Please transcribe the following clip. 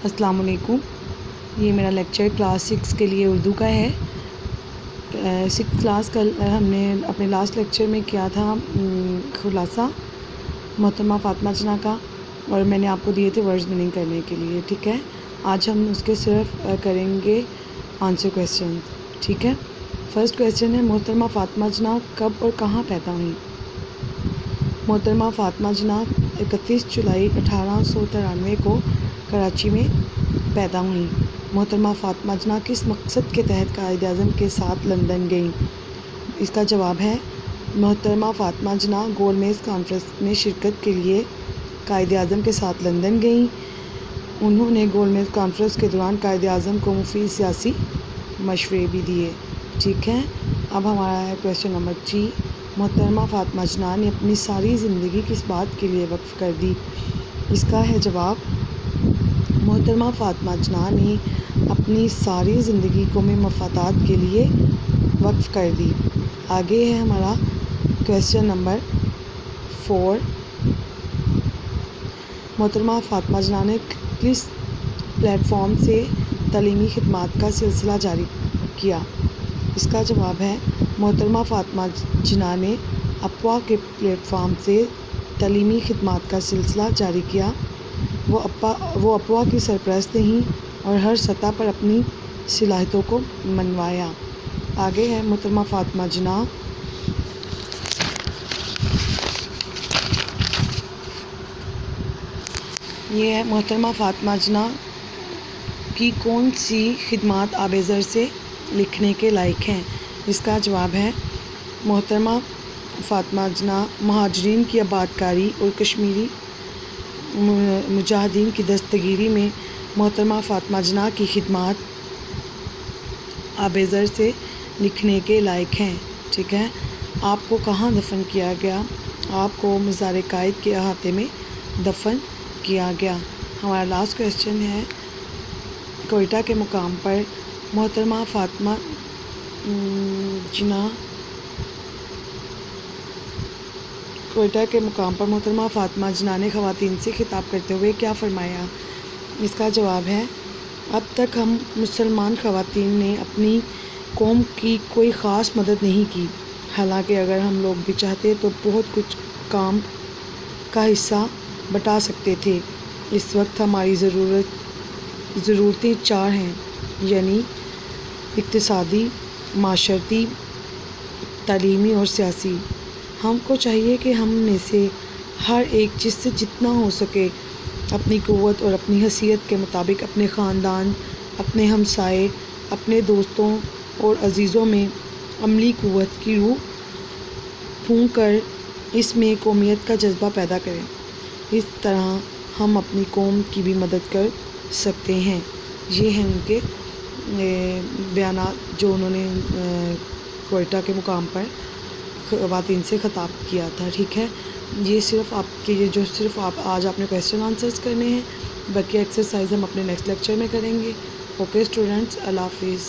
السلام علیکم. یہ میرا لیکچر کلاس 6 کے لیے اردو کا ہے. 6 کلاس کا ہم نے اپنے لاسٹ لیکچر میں کیا تھا خلاصہ محترمہ فاطمہ جناح کا، اور میں نے آپ کو دیے تھے ورڈز میننگ کرنے کے لیے. ٹھیک ہے، آج ہم اس کے صرف کریں گے آنسر کویسچن. ٹھیک ہے، فرسٹ کویسچن ہے محترمہ فاطمہ جناح کب اور کہاں پیدا ہوئیں؟ محترمہ فاطمہ جناح 31 جولائی 1893 کو کراچی میں پیدا ہوئیں. محترمہ فاطمہ جناح کس مقصد کے تحت قائد اعظم کے ساتھ لندن گئیں؟ اس کا جواب ہے محترمہ فاطمہ جناح گول میز کانفرنس میں شرکت کے لیے قائد اعظم کے ساتھ لندن گئیں. انہوں نے گول میز کانفرنس کے دوران قائد اعظم کو مفید سیاسی مشورے بھی دیے. ٹھیک ہے، اب ہمارا ہے کویسچن نمبر 3. محترمہ فاطمہ جناح نے اپنی ساری زندگی کس بات کے لیے وقف کر دی؟ اس کا ہے جواب محترمہ فاطمہ جناح نے اپنی ساری زندگی قومی مفادات کے لیے وقف کر دی. آگے ہے ہمارا کویسچن نمبر 4. محترمہ فاطمہ جناح نے کس پلیٹ فارم سے تعلیمی خدمات کا سلسلہ جاری کیا؟ اس کا جواب ہے محترمہ فاطمہ جناح نے اپوا کے پلیٹ فارم سے تعلیمی خدمات کا سلسلہ جاری کیا. وہ اپوا کی سرپرست رہیں اور ہر سطح پر اپنی صلاحیتوں کو منوایا. آگے ہے محترمہ فاطمہ جناح یہ ہے محترمہ فاطمہ جناح کی کون سی خدمات آب زر سے لکھنے کے لائق ہیں؟ اس کا جواب ہے محترمہ فاطمہ جناح مہاجرین کی آباد کاری اور کشمیری مجاہدین کی دستگیری میں محترمہ فاطمہ جناح کی خدمات آب زر سے لکھنے کے لائق ہیں. ٹھیک ہے، آپ کو کہاں دفن کیا گیا؟ آپ کو مزار قائد کے احاطے میں دفن کیا گیا. ہمارا لاسٹ کویسچن ہے کوئٹہ کے مقام پر محترمہ فاطمہ جناح نے خواتین سے خطاب کرتے ہوئے کیا فرمایا؟ اس کا جواب ہے اب تک ہم مسلمان خواتین نے اپنی قوم کی کوئی خاص مدد نہیں کی، حالانکہ اگر ہم لوگ بھی چاہتے تو بہت کچھ کام کا حصہ بٹا سکتے تھے. اس وقت ہماری ضرورتیں 4 ہیں، یعنی اقتصادی، معاشرتی، تعلیمی اور سیاسی. ہم کو چاہیے کہ ہم میں سے ہر ایک جس سے جتنا ہو سکے اپنی قوت اور اپنی حیثیت کے مطابق اپنے خاندان، اپنے ہمسائے، اپنے دوستوں اور عزیزوں میں عملی قوت کی روح پھونک کر اس میں قومیت کا جذبہ پیدا کریں. اس طرح ہم اپنی قوم کی بھی مدد کر سکتے ہیں. یہ ہیں ان کے بیانات جو انہوں نے کوئٹہ کے مقام پر خواتین سے خطاب کیا تھا. ٹھیک ہے، یہ صرف آپ کے جو صرف آج آپ نے کویسچن آنسرز کرنے ہیں، باقی ایکسرسائز ہم اپنے نیکسٹ لیکچر میں کریں گے. اوکے اسٹوڈنٹس، اللہ حافظ.